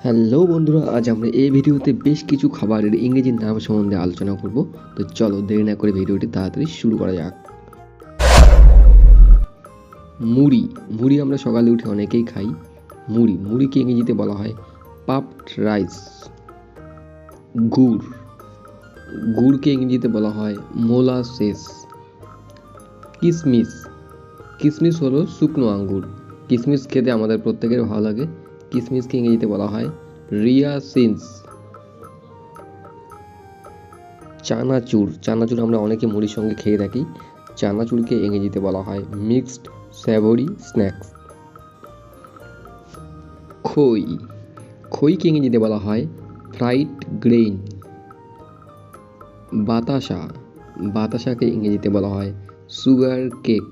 Hello বন্ধুরা, আজ আমরা এই ভিডিওতে বেশ কিছু খাবারের ইংরেজি নাম সম্বন্ধে আলোচনা করব। তো চলো দেরি না করে ভিডিওটি তাড়াতাড়ি শুরু করা যাক। মুড়ি। মুড়ি আমরা সকালে উঠে অনেকেই খাই। মুড়িকে ইংরেজিতে বলা হয় পাফড রাইস। গুড়কে ইংরেজিতে বলা হয় মোলাসেস। কিশমিশ হলো শুকনো আঙ্গুর। কিশমিশ খেতে আমাদের প্রত্যেকের ভালো লাগে। কিশমিশকে ইংরেজিতে বলা হয় রিয়াসিনস। চানাচুর আমরা অনেকে মুড়ির সঙ্গে খেয়ে থাকি। চানাচুরকে ইংরেজিতে বলা হয় মিক্সড স্যাভরি স্ন্যাক্স। খইকে ইংরেজিতে বলা হয় ফ্রাইড গ্রেইন। বাতাসাকে ইংরেজিতে বলা হয় সুগার কেক।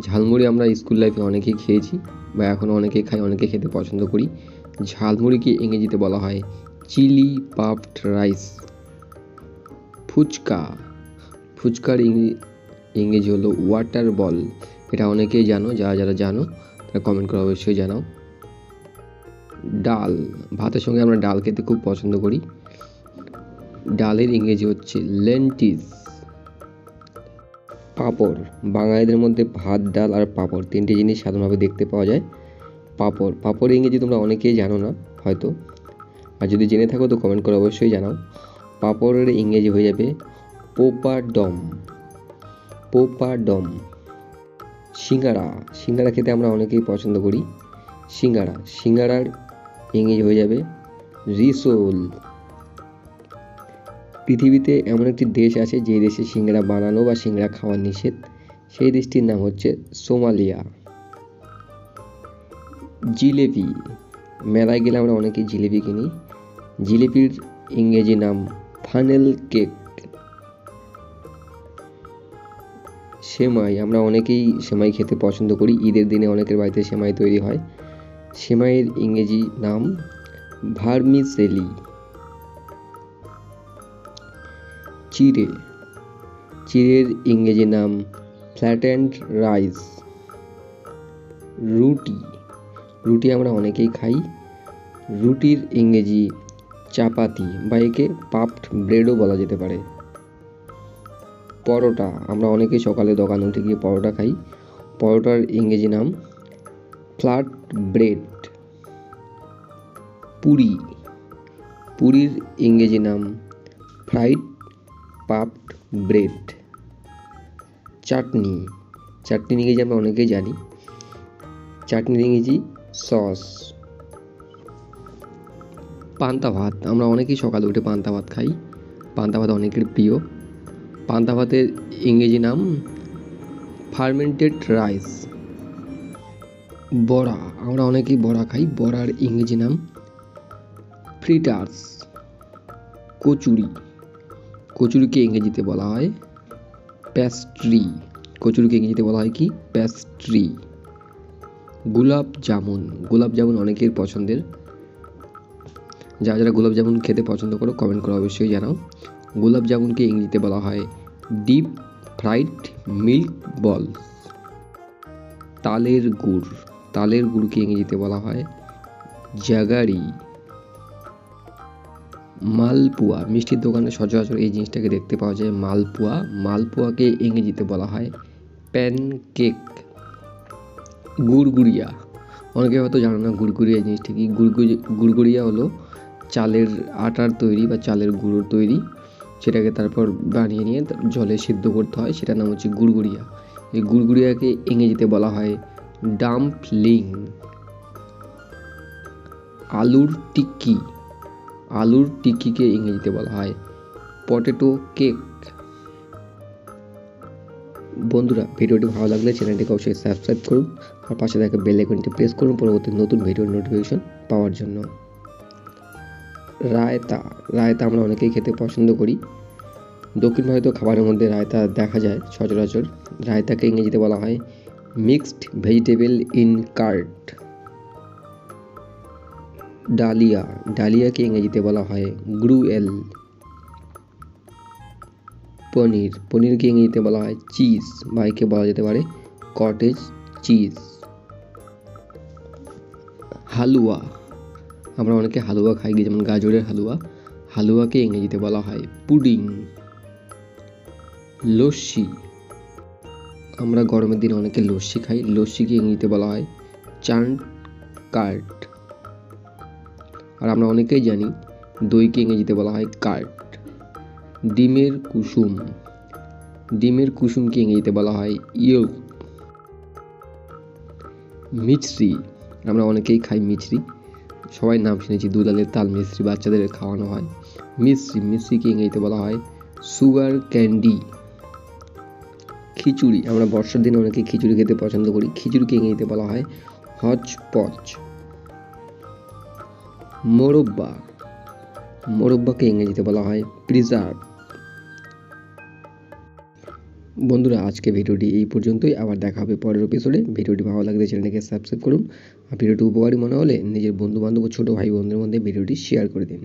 ঝালমুড়ি আমরা স্কুল লাইফে অনেকেই খেয়েছি বা এখনও অনেকেই খাই, অনেকে খেতে পছন্দ করি। ঝালমুড়িকে ইংরেজিতে বলা হয় চিলি পাফড রাইস। ফুচকার ইংরেজি হলো ওয়াটার বল। এটা অনেকেই জানো, যারা জানো তারা কমেন্ট করে অবশ্যই জানাও। ডাল, ভাতের সঙ্গে আমরা ডাল খেতে খুব পছন্দ করি। ডালের ইংরেজি হচ্ছে লেন্টিস। পাঁপড়, বাঙালিদের মধ্যে ভাত, ডাল আর পাঁপড় তিনটি জিনিস সাধারণভাবে দেখতে পাওয়া যায়। পাঁপড় ইংরেজি তোমরা অনেকেই জানো না হয়তো, আর যদি জেনে থাকো তো কমেন্ট করে অবশ্যই জানাও। পাঁপড়ের ইংরেজি হয়ে যাবে পোপাডম। সিঙ্গারা খেতে আমরা অনেকেই পছন্দ করি। সিঙ্গারার ইংরেজি হয়ে যাবে রিসোল। পৃথিবীতে এমন একটি দেশ আছে যে দেশে সিঙ্গারা বানানো বা সিঙ্গারা খাওয়া নিষেধ। সেই দেশটির নাম হচ্ছে সোমালিয়া। জিলেপি, মেলায় গেলে আমরা অনেকেই জিলেপি কিনি। জিলেপির ইংরেজি নাম ফানেল কেক। সেমাই, আমরা অনেকেই সেমাই খেতে পছন্দ করি। ঈদের দিনে অনেকের বাড়িতে সেমাই তৈরি হয়। সেমাইয়ের ইংরেজি নাম ভার্মিসেলি। চিড়ের ইংরেজি নাম ফ্ল্যাটেন্ড রাইস। রুটি আমরা অনেকেই খাই। রুটির ইংরেজি চাপাতি বা একে পাফড ব্রেডও বলা যেতে পারে। পরোটা, আমরা অনেকেই সকালে দোকানে উঠে গিয়ে পরোটা খাই। পরোটার ইংরেজি নাম ফ্ল্যাট ব্রেড। পুরির ইংরেজি নাম ফ্রাইড পাফড ব্রেড। চাটনি ইংরেজি আমরা অনেকেই জানি। চাটনির ইংরেজি সস। পান্তা ভাত, আমরা অনেকেই সকালে উঠে পান্তা ভাত খাই। পান্তা ভাত অনেকের প্রিয়। পান্তা ভাতের ইংরেজি নাম ফার্মেন্টেড রাইস। বড়া, আমরা অনেকেই বড়া খাই। বড়ার ইংরেজি নাম ফ্রিটার্স। কচুরিকে ইংরেজিতে বলা হয় প্যাস্ট্রি। গোলাপ জামুন অনেকের পছন্দের। যারা গোলাপ জামুন খেতে পছন্দ করো কমেন্ট করে অবশ্যই জানাও। গোলাপ জামুনকে ইংরেজিতে বলা হয় ডিপ ফ্রাইড মিল্ক বল। তালের গুড়কে ইংরেজিতে বলা হয় জাগারি। মালপোয়া, মিষ্টির দোকানে সচরাচর এই জিনিসটাকে দেখতে পাওয়া যায়। মালপোয়াকে ইংরেজিতে বলা হয় প্যানকেক। গুড়গুড়িয়া, অনেকে হয়তো জানো না গুড়গুড়িয়া জিনিসটা কি। গুড়গুড়িয়া হলো চালের আটার তৈরি বা চালের গুঁড়োর তৈরি, সেটাকে তারপর বানিয়ে নিয়ে জলে সিদ্ধ করতে হয়, সেটার নাম হচ্ছে গুড়গুড়িয়া। এই গুড়গুড়িয়াকে ইংরেজিতে বলা হয় ডাম্পলিং। আলুর টিক্কিকে ইংরেজিতে বলা হয় পটেটো কেক। বন্ধুরা, ভিডিওটি ভালো লাগলে চ্যানেলটিকে অবশ্যই সাবস্ক্রাইব করুন আর পাশে থাকা বেল আইকনটি প্রেস করুন পরবর্তী নতুন ভিডিওর নোটিফিকেশন পাওয়ার জন্য। রায়তা আমরা অনেকেই খেতে পছন্দ করি। দক্ষিণ ভারতীয় খাবারের মধ্যে রায়তা দেখা যায় সচরাচর। রায়তাকে ইংরেজিতে বলা হয় মিক্সড ভেজিটেবল ইন কার্ড। ডালিয়াকে ইংরেজিতে বলা হয় গ্রুয়েল। পনিরকে ইংরেজিতে বলা হয় চিজ বা একে বলা যেতে পারে কটেজ চিজ। হালুয়া, আমরা অনেকে হালুয়া খাই, যেমন গাজরের হালুয়া, হালুয়াকে ইংরেজিতে বলা হয় পুডিং। লস্যি, আমরা গরমের দিনে অনেকে লস্যি খাই, লস্যিকে ইংরেজিতে বলা হয় চান্ট কার্ট। আর আমরা অনেকেই জানি দইকে ইংরেজিতে বলা হয় কার্ট। ডিমের কুসুম, ডিমের কুসুমকে ইংরেজিতে বলা হয় ইয়ক। মিছরি, আমরা অনেকেই খাই মিছরি, সবাই নাম শুনেছি, দুলালের তাল মিছরি বাচ্চাদের খাওয়ানো হয়। মিছরি, মিছরিকে ইংরেজিতে বলা হয় সুগার ক্যান্ডি। খিচুড়ি, আমরা বর্ষার দিনে অনেকে খিচুড়ি খেতে পছন্দ করি, খিচুড়িকে ইংরেজিতে বলা হয় হচপচ। মোরব্বা, মোরব্বাকে ইংরেজিতে বলা হয় প্রিজার্ভ। বন্ধুরা, আজকে ভিডিওটি এই পর্যন্তই, আবার দেখা হবে পরের এপিসোডে। ভিডিওটি ভালো লাগলে চ্যানেলটিকে সাবস্ক্রাইব করুন, আর ভিডিওটি উপকারী মনে হলে নিজের বন্ধু বান্ধব ও ছোটো ভাই বোনদের মধ্যে ভিডিওটি শেয়ার করে দিন।